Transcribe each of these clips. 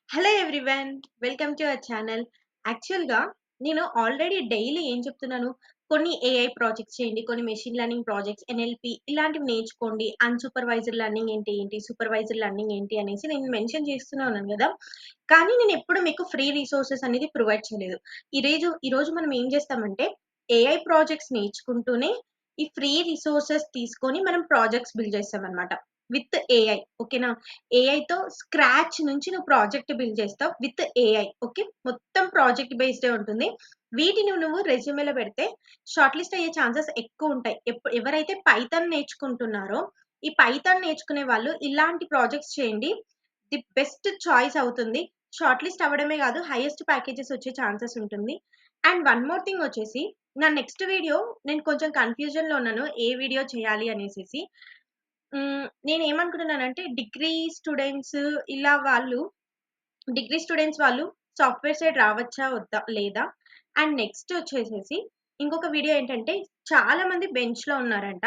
Hello everyone. Welcome to our channel. యాక్చువల్‌గా నేను already daily ఏం చెప్తున్నాను, కొన్ని ఏఐ ప్రాజెక్ట్స్ చేయండి, కొన్ని మెషిన్ లెర్నింగ్ ప్రాజెక్ట్స్, ఎన్ఎల్‌పి ఇలాంటివి నేర్చుకోండి. అన్‌సూపర్వైజ్డ్ లెర్నింగ్ అంటే ఏంటి, సూపర్వైజ్డ్ లెర్నింగ్ ఏంటి అనేసి నేను మెన్షన్ చేస్తూనే ఉన్నాను గదా! కానీ నేను ఎప్పుడు మీకు ఫ్రీ రిసోర్సెస్ అనేది ప్రొవైడ్ చేయలేదు. ఈరోజు మనం ఏం చేస్తామంటే ఏఐ ప్రాజెక్ట్స్ నేర్చుకుంటూనే ఈ ఫ్రీ రిసోర్సెస్ తీసుకొని మనం ప్రాజెక్ట్స్ బిల్డ్ చేస్తామనమాట. With AI. ఓకేనా? ఏఐతో స్క్రాచ్ నుంచి నువ్వు ప్రాజెక్ట్ బిల్డ్ చేస్తావు విత్ ఏఐ. ఓకే. మొత్తం ప్రాజెక్ట్ బేస్డే ఉంటుంది. వీటిని నువ్వు రెజ్యూమేలో పెడితే షార్ట్ లిస్ట్ అయ్యే ఛాన్సెస్ ఎక్కువ ఉంటాయి. ఎవరైతే పైథాన్ నేర్చుకుంటున్నారో ఈ పైథాన్ నేర్చుకునే వాళ్ళు ఇలాంటి ప్రాజెక్ట్స్ చేయండి. ది బెస్ట్ చాయిస్ అవుతుంది. షార్ట్ లిస్ట్ అవ్వడమే కాదు, హైయెస్ట్ ప్యాకేజెస్ వచ్చే ఛాన్సెస్ ఉంటుంది. అండ్ వన్ మోర్ థింగ్ వచ్చేసి, నా నెక్స్ట్ వీడియో నేను కొంచెం కన్‌ఫ్యూజన్‌లో ఉన్నాను. ఏ వీడియో చేయాలి అనేసేసి. నేనేమనుకుంటున్నానంటే ఇలా వాళ్ళు డిగ్రీ స్టూడెంట్స్ వాళ్ళు సాఫ్ట్‌వేర్ సైడ్ రావచ్చా? వద్దా? లేదా? అండ్ నెక్స్ట్ వచ్చేసేసి ఇంకొక వీడియో ఏంటంటే చాలా మంది బెంచ్‌లో ఉన్నారంట.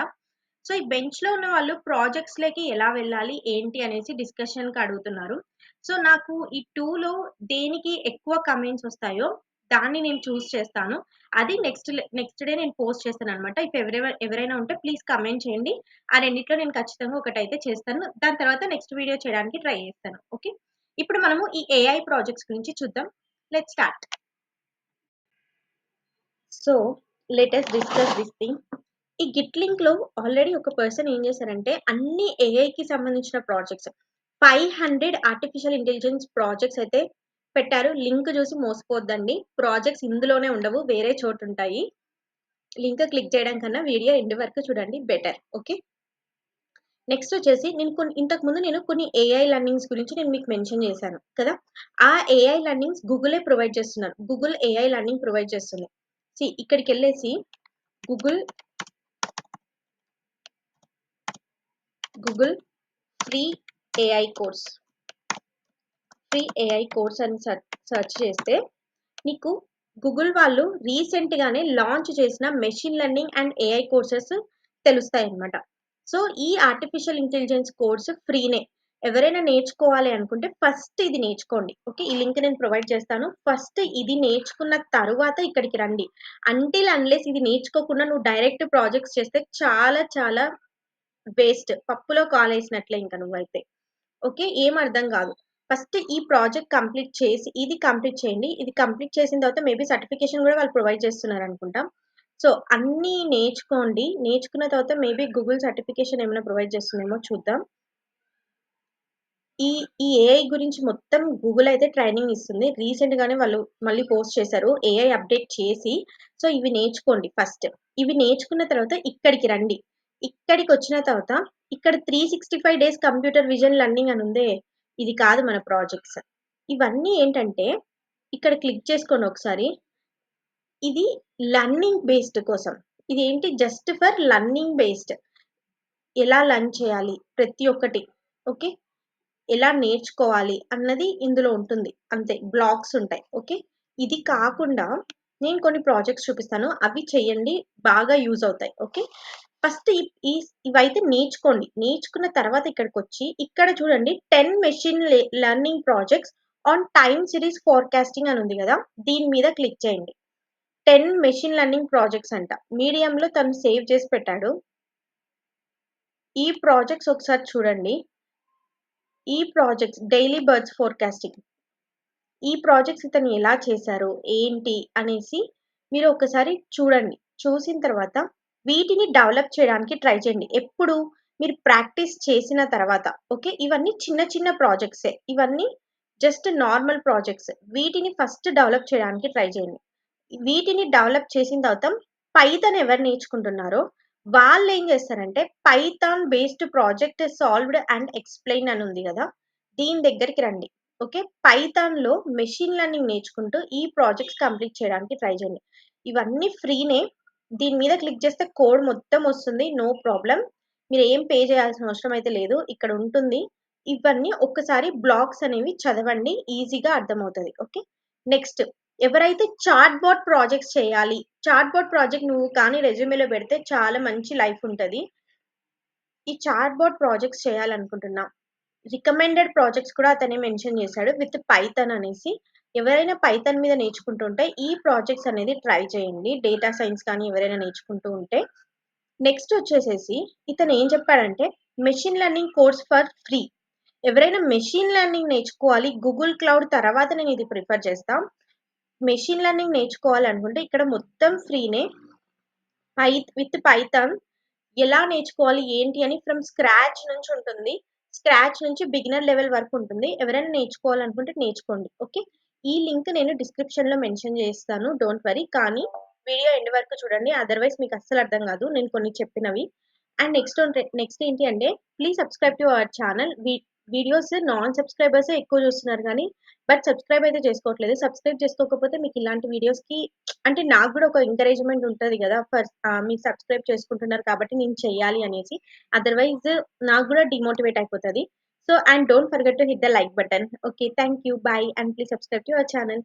సో, ఈ బెంచ్‌లో ఉన్న వాళ్ళు ప్రాజెక్ట్స్‌లోకి ఎలా వెళ్ళాలి? ఏంటి? అనేసి డిస్కషన్‌కి అడుగుతున్నారు. సో, నాకు ఈ 2లో దేనికి ఎక్కువ కమెంట్స్ వస్తాయో దాన్ని నేను చూజ్ చేస్తాను. అది నెక్స్ట్ డే నేను పోస్ట్ చేస్తాననమాట. ఎవరైనా ఉంటే ప్లీజ్ కమెంట్ చేయండి. ఆ రెండిట్లో నేను ఖచ్చితంగా ఒకటైతే చేస్తాను. దాని తర్వాత నెక్స్ట్ వీడియో చేయడానికి ట్రై చేస్తాను. ఓకే. ఇప్పుడు మనము ఈ ఏఐ ప్రాజెక్ట్స్ గురించి చూద్దాం. Let's start. So, let us discuss this thing. ఈ గిట్ లింక్‌లో ఆల్రెడీ ఒక పర్సన్ ఏం చేశారంటే అన్ని ఏఐకి సంబంధించిన ప్రాజెక్ట్స్ 500 ఆర్టిఫిషియల్ ఇంటెలిజెన్స్ ప్రాజెక్ట్స్ అయితే పెట్టారు. లింక్ చూసి మోసపోద్దండి. ప్రాజెక్ట్స్ ఇందులోనే ఉండవు. వేరే చోటుంటాయి. లింక్ క్లిక్ చేయడం కన్నా వీడియో ఎండ్ వరకు చూడండి బెటర్. ఓకే. నెక్స్ట్ వచ్చేసి ఇంతకుముందు నేను కొన్ని ఏఐ లెర్నింగ్స్ గురించి నేను మీకు మెన్షన్ చేశాను కదా! ఆ ఏఐ లెర్నింగ్స్ గూగులే ప్రొవైడ్ చేస్తున్నారు. గూగుల్ ఏఐ లెర్నింగ్ ప్రొవైడ్ చేస్తుంది. ఇక్కడికెళ్ళేసి Google Google free AI course. Free AI course అని సెర్చ్ చేస్తే నీకు గూగుల్ వాళ్ళు రీసెంట్‌గానే లాంచ్ చేసిన machine learning and AI courses తెలుస్తాయన్నమాట. సో, ఈ ఆర్టిఫిషియల్ ఇంటెలిజెన్స్ కోర్స్ ఫ్రీనే. ఎవరైనా నేర్చుకోవాలి అనుకుంటే ఫస్ట్ ఇది నేర్చుకోండి. ఓకే. ఈ లింక్ నేను ప్రొవైడ్ చేస్తాను. ఫస్ట్ ఇది నేర్చుకున్న తరువాత ఇక్కడికి రండి. అన్‌లెస్ ఇది నేర్చుకోకుండా నువ్వు డైరెక్ట్ ప్రాజెక్ట్స్ చేస్తే చాలా చాలా వేస్ట్. పప్పులో కాలేసినట్లే ఇంక నువ్వైతే. ఓకే. ఏం అర్థం గాదు. ఫస్ట్ ఈ ప్రాజెక్ట్ కంప్లీట్ చేసి ఇది కంప్లీట్ చేయండి. ఇది కంప్లీట్ చేసిన తర్వాత మేబీ సర్టిఫికేషన్ గూడా వాళ్ళు ప్రొవైడ్ చేస్తున్నారనుకుంటా. సో, అన్నీ నేర్చుకోండి. నేర్చుకున్న తర్వాత మేబీ గూగుల్ సర్టిఫికేషన్ ఏమైనా ప్రొవైడ్ చేస్తుందేమో చూద్దాం. ఈ ఈ ఏఐ గురించి మొత్తం గూగుల్ అయితే ట్రైనింగ్ ఇస్తుంది. రీసెంట్‌గానే వాళ్ళు మళ్ళీ పోస్ట్ చేశారు. ఏఐ అప్డేట్ చేసి. సో, ఇవి నేర్చుకోండి ఫస్ట్. ఇవి నేర్చుకున్న తర్వాత ఇక్కడికి రండి. ఇక్కడికొచ్చిన తర్వాత ఇక్కడ 365 డేస్ కంప్యూటర్ విజన్ లెర్నింగ్ అని ఉందే. ఇది కాదు మన ప్రాజెక్ట్స్. ఇవన్నీ ఏంటంటే ఇక్కడ క్లిక్ చేసుకోండి ఒకసారి. ఇది లెర్నింగ్ బేస్డ్ కోసం. ఇదేంటి జస్ట్ ఫర్ లెర్నింగ్ బేస్డ్. ఎలా లెర్న్ చేయాలి ప్రతి ఒక్కటి. ఓకే. ఎలా నేర్చుకోవాలి అన్నది ఇందులో ఉంటుంది. అంతే. బ్లాక్స్ ఉంటాయి. ఓకే. ఇది కాకుండా నేను కొన్ని ప్రాజెక్ట్స్ చూపిస్తాను. అవి చేయండి. బాగా యూజ్ అవుతాయి. ఓకే. ఫస్ట్ ఈ ఈ ఇవైతే నేర్చుకోండి. నేర్చుకున్న తర్వాత ఇక్కడికొచ్చి ఇక్కడ చూడండి 10 machine learning projects on time series forecasting అని ఉంది గదా! దీని మీద క్లిక్ చేయండి. 10 మెషిన్ లెర్నింగ్ ప్రాజెక్ట్స్ అంట. మీడియంలో తను సేవ్ చేసి పెట్టాడు. ఈ ప్రాజెక్ట్స్ ఒకసారి చూడండి. ఈ ప్రాజెక్ట్స్ డైలీ బర్డ్స్ ఫోర్కాస్టింగ్. ఈ ప్రాజెక్ట్స్ ఇతను ఎలా చేశారు? ఏంటి? అనేసి మీరు ఒకసారి చూడండి. చూసిన తర్వాత వీటిని డెవలప్ చేయడానికి ట్రై చేయండి. ఎప్పుడు? మీరు ప్రాక్టీస్ చేసిన తర్వాత. ఓకే. ఇవన్నీ చిన్న చిన్న ప్రాజెక్ట్సే. ఇవన్నీ జస్ట్ నార్మల్ ప్రాజెక్ట్స్. వీటిని ఫస్ట్ డెవలప్ చేయడానికి ట్రై చేయండి. వీటిని డెవలప్ చేసిన తర్వాత పైథాన్ ఎవరు నేర్చుకుంటున్నారో వాళ్ళేం చేస్తారంటే Python based project solved and explain అని ఉంది గదా! దీని దగ్గరికి రండి. ఓకే. పైథాన్‌లో మెషిన్ లెర్నింగ్ నేర్చుకుంటూ ఈ ప్రాజెక్ట్స్ కంప్లీట్ చేయడానికి ట్రై చేయండి. ఇవన్నీ ఫ్రీనే. దీని మీద క్లిక్ చేస్తే కోడ్ మొత్తం వస్తుంది. No problem. మీరేం పే చేయాల్సిన అవసరం అయితే లేదు. ఇక్కడ ఉంటుంది. ఇవన్నీ ఒక్కసారి బ్లాక్స్ అనేవి చదవండి. ఈజీగా అర్థమవుతది. ఓకే. నెక్స్ట్ ఎవరైతే చాట్‌బాట్ ప్రాజెక్ట్స్ చేయాలి. చాట్‌బాట్ ప్రాజెక్ట్ నువ్వు కానీ రెజ్యూమేలో పెడితే చాలా మంచి లైఫ్ ఉంటది. ఈ చాట్‌బాట్ ప్రాజెక్ట్స్ చేయాలనుకుంటున్నా. రికమెండెడ్ ప్రాజెక్ట్స్ కూడా అతనే మెన్షన్ చేశాడు విత్ పైథాన్ అనేసి. ఎవరైనా పైథాన్ మీద నేర్చుకుంటుంటే ఈ ప్రాజెక్ట్స్ అనేది ట్రై చేయండి. డేటా సైన్స్ కానీ ఎవరైనా నేర్చుకుంటూ ఉంటే. నెక్స్ట్ వచ్చేసేసి ఇతను ఏం చెప్పాడంటే machine learning course for free. ఎవరైనా మెషిన్ లెర్నింగ్ నేర్చుకోవాలి గూగుల్ క్లౌడ్ తర్వాత నేను ఇది ప్రిఫర్ చేస్తా. మెషిన్ లెర్నింగ్ నేర్చుకోవాలనుకుంటే ఇక్కడ మొత్తం ఫ్రీనే. విత్ పైథాన్ ఎలా నేర్చుకోవాలి ఏంటి అని ఫ్రమ్ స్క్రాచ్ నుంచి ఉంటుంది. స్క్రాచ్ నుంచి బిగినర్ లెవెల్ వరకు ఉంటుంది. ఎవరైనా నేర్చుకోవాలనుకుంటే నేర్చుకోండి. ఓకే. ఈ లింక్ నేను డిస్క్రిప్షన్ లో మెన్షన్ చేస్తాను. Don't worry. కానీ వీడియో ఎండ్ వరకు చూడండి. అదర్వైజ్ మీకు అస్సలు అర్థం కాదు నేను కొన్ని చెప్పినవి. అండ్ నెక్స్ట్ ఏంటి అంటే please subscribe to our channel. Videos non subscribers ఎక్కువ చూస్తున్నారు కానీ బట్ సబ్స్క్రైబ్ అయితే చేసుకోవట్లేదు. సబ్స్క్రైబ్ చేసుకోకపోతే మీకు ఇలాంటి వీడియోస్ కి అంటే నాకు కూడా ఒక ఎంకరేజ్మెంట్ ఉంటది కదా. మీరు సబ్స్క్రైబ్ చేసుకుంటున్నారు కాబట్టి నేను చెయ్యాలి అనేసి. అదర్వైజ్ నాకు కూడా డిమోటివేట్ అయిపోతది. So and don't forget to hit the like button. Okay, thank you, bye and please subscribe to our channel.